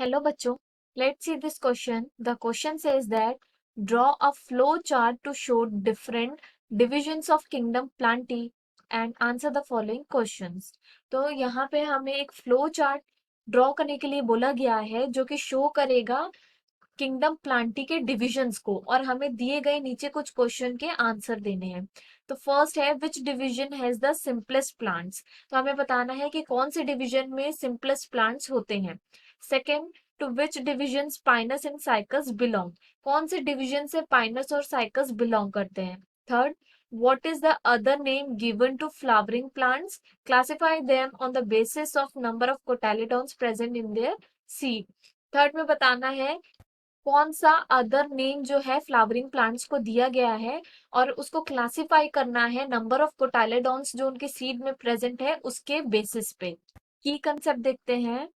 Hello बच्चों, let's see this question. The question says that draw a flow chart to show different divisions of kingdom plant tea and answer the following questions. तो यहाँ पे हमें एक flow chart draw करने के लिए बोला गया है जो कि शो करेगा किंगडम प्लांटी के डिविजन्स को और हमें दिए गए नीचे कुछ क्वेश्चन के आंसर देने हैं। तो फर्स्ट है which division has the simplest plants. तो हमें बताना है कि कौन से डिवीजन में सिंपलेस्ट प्लांट्स होते हैं। Second, to which division pinus and cycas belong. कौन से डिवीजन से पाइनस और साइकस बिलोंग करते हैं। Third, what is the other name given to flowering plants? Classify them on the basis of number of cotyledons present in their seed. Third में बताना है कौन सा अदर नेम जो है फ्लावरिंग प्लांट्स को दिया गया है और उसको क्लासिफाई करना है नंबर ऑफ कोटाइलेडॉन्स जो उनके सीड में प्रेजेंट है उसके बेसिस पे। की कंसेप्ट देखते हैं।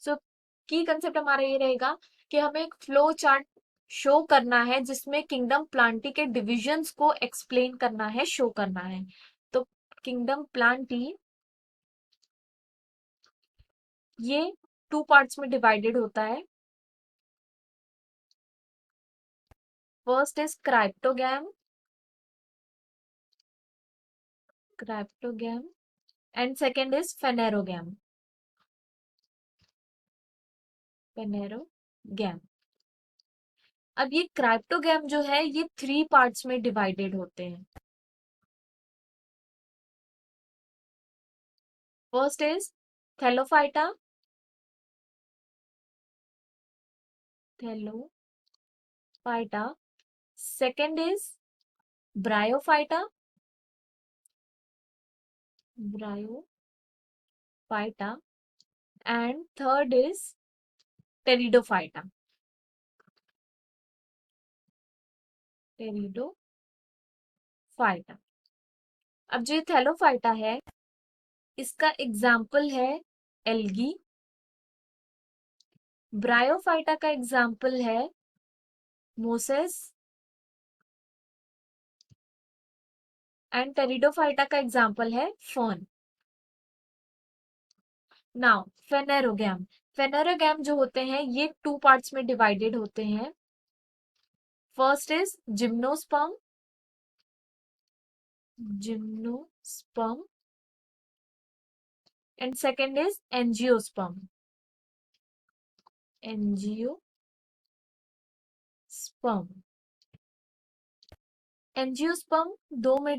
सो की कंसेप्ट हमारा ये रहेगा कि हमें एक फ्लो चार्ट शो करना है जिसमें किंगडम प्लांटी के डिविजन्स को एक्सप्लेन करना है, शो करना है। तो किंगडम प्लांटी ये टू पार्ट्स में डिवाइडेड होता है। First is cryptogam cryptogam and second is phanerogam phanerogam. अब ये क्राइप्टोगैम जो है ये थ्री पार्ट्स में डिवाइडेड होते हैं। First is Thallophyta Thallophyta second is bryophyta bryophyta and third is pteridophyta pteridophyta. अब जो थैलोफाइटा है इसका एग्जाम्पल है एल्गी। ब्रायोफाइटा का एग्जाम्पल है मोसेस एंड टेरिडोफाइटा का एग्जाम्पल है फर्न। नाउ फेनेरोगैम जो होते हैं ये टू पार्ट्स में डिवाइडेड होते हैं। First is gymnosperm and second is angiosperm angiosperm दो में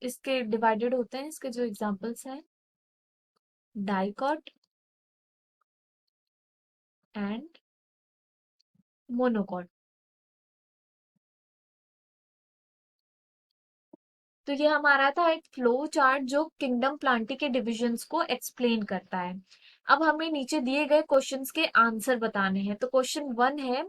इसके डिवाइडेड होते हैं। इसके जो एग्जांपल्स हैं डाइकॉट एंड मोनोकॉट। तो ये हमारा था एक फ्लो चार्ट जो किंगडम प्लांटी के डिविजन्स को एक्सप्लेन करता है। अब हमें नीचे दिए गए क्वेश्चंस के आंसर बताने हैं। तो क्वेश्चन 1 है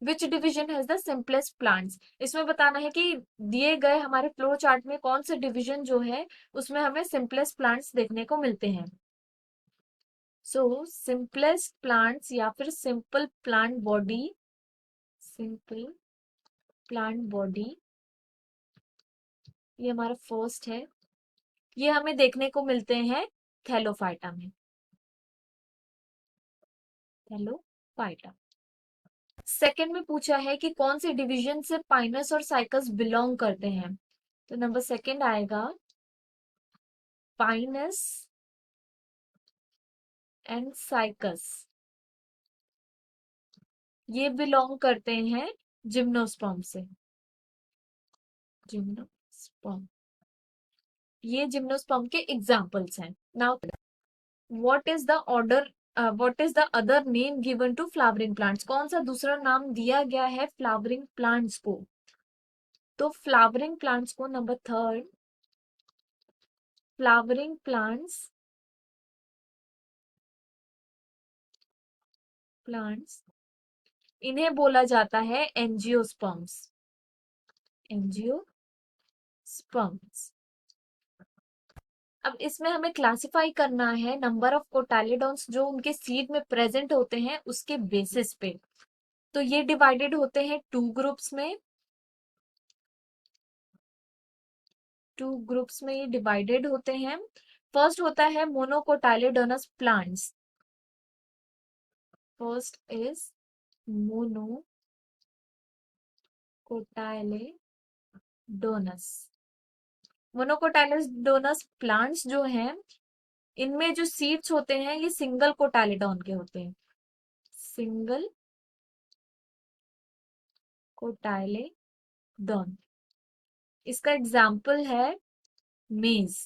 which division has the simplest plants. इसमें बताना है कि दिए गए हमारे फ्लो चार्ट में कौन से डिवीजन जो है उसमें हमें सिंपलेस्ट प्लांट्स देखने को मिलते हैं। सो सिंपलेस्ट प्लांट्स या फिर सिंपल प्लांट बॉडी ये हमारा फर्स्ट है। ये हमें देखने को मिलते हैं थैलोफाइटा में थैलोफाइटा। सेकंड में पूछा है कि कौन से डिवीजन से पाइनस और साइकस बिलोंग करते हैं। तो नंबर सेकंड आएगा पाइनस एंड साइकस ये बिलोंग करते हैं जिम्नोस्पर्म से। जिम्नोस्पर्म ये जिम्नोस्पर्म के एग्जाम्पल्स हैं। Now what is the order what is the other name given to flowering plants. कौन सा दूसरा नाम दिया गया है फ्लावरिंग प्लांट्स को। तो फ्लावरिंग प्लांट्स को नंबर थर्ड फ्लावरिंग प्लांट्स इन्हें बोला जाता है एंजियोस्पर्म्स। अब इसमें हमें क्लासिफाई करना है नंबर ऑफ कोटाइलेडॉन्स जो उनके सीड में प्रेजेंट होते हैं उसके बेसिस पे। तो ये डिवाइडेड होते हैं टू ग्रुप्स में ये डिवाइडेड होते हैं। फर्स्ट होता है monocotyledonous plants. First is monocotyledonous. Monocotyledonous plants जो हैं, इनमें जो सीड्स होते हैं ये सिंगल कोटाइलेडोन के होते हैं। सिंगल कोटाइलेडोन। इसका एग्जाम्पल है मेज।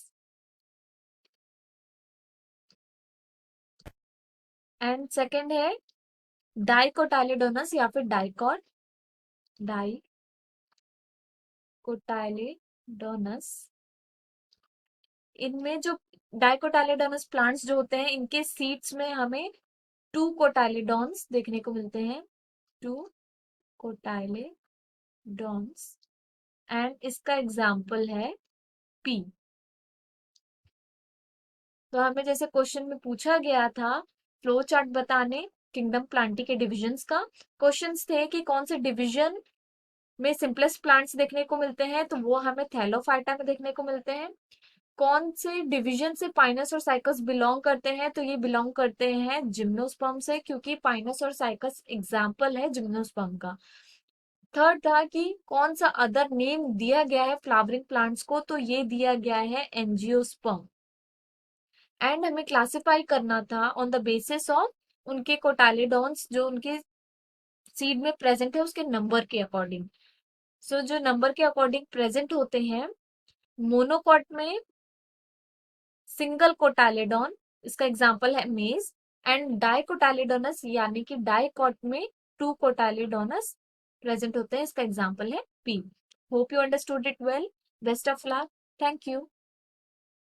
एंड सेकंड है डाइकोटाइलेडोनस या फिर डाइकोटाइलेडोनस। इनमें जो डाइकोटाइलेडोनस प्लांट्स जो होते हैं, इनके सीड्स में हमें टू कोटाइलेडोन्स देखने को मिलते हैं। टू कोटाइलेडोन्स। एंड इसका एग्जाम्पल है पी। तो हमें जैसे क्वेश्चन में पूछा गया था फ्लो चार्ट बताने किंगडम प्लांटी के डिविजन्स का, क्वेश्चंस थे कि कौन से डिवीजन में सिंपलेस्ट प्लांट्स देखने को मिलते हैं, तो वो हमें थैलोफाइटा में देखने को मिलते हैं। कौन से डिवीजन से पाइनस और साइकस बिलोंग करते हैं, तो ये बिलोंग करते हैं जिम्नोस्पर्म से, क्योंकि पाइनस और साइकस एग्जाम्पल है जिम्नोस्पर्म का। थर्ड था कि कौन सा अदर नेम दिया गया है फ्लावरिंग प्लांट्स को, तो ये दिया गया है एंजियोस्पर्म। एंड हमें क्लासिफाई करना था ऑन द बेसिस ऑफ उनके कोटाइलेडोन्स जो उनके सीड में प्रेजेंट है उसके नंबर के अकॉर्डिंग। सो जो नंबर के अकॉर्डिंग प्रेजेंट होते हैं, मोनोकॉट में सिंगल कोटाइलेडोन, इसका एग्जांपल है मेज। एंड डाइकोटाइलेडोनस यानी कि डाइकॉट में टू कोटाइलेडोनस प्रेजेंट होते हैं, इसका एग्जांपल है P. Hope you understood it well. Best of luck. Thank you.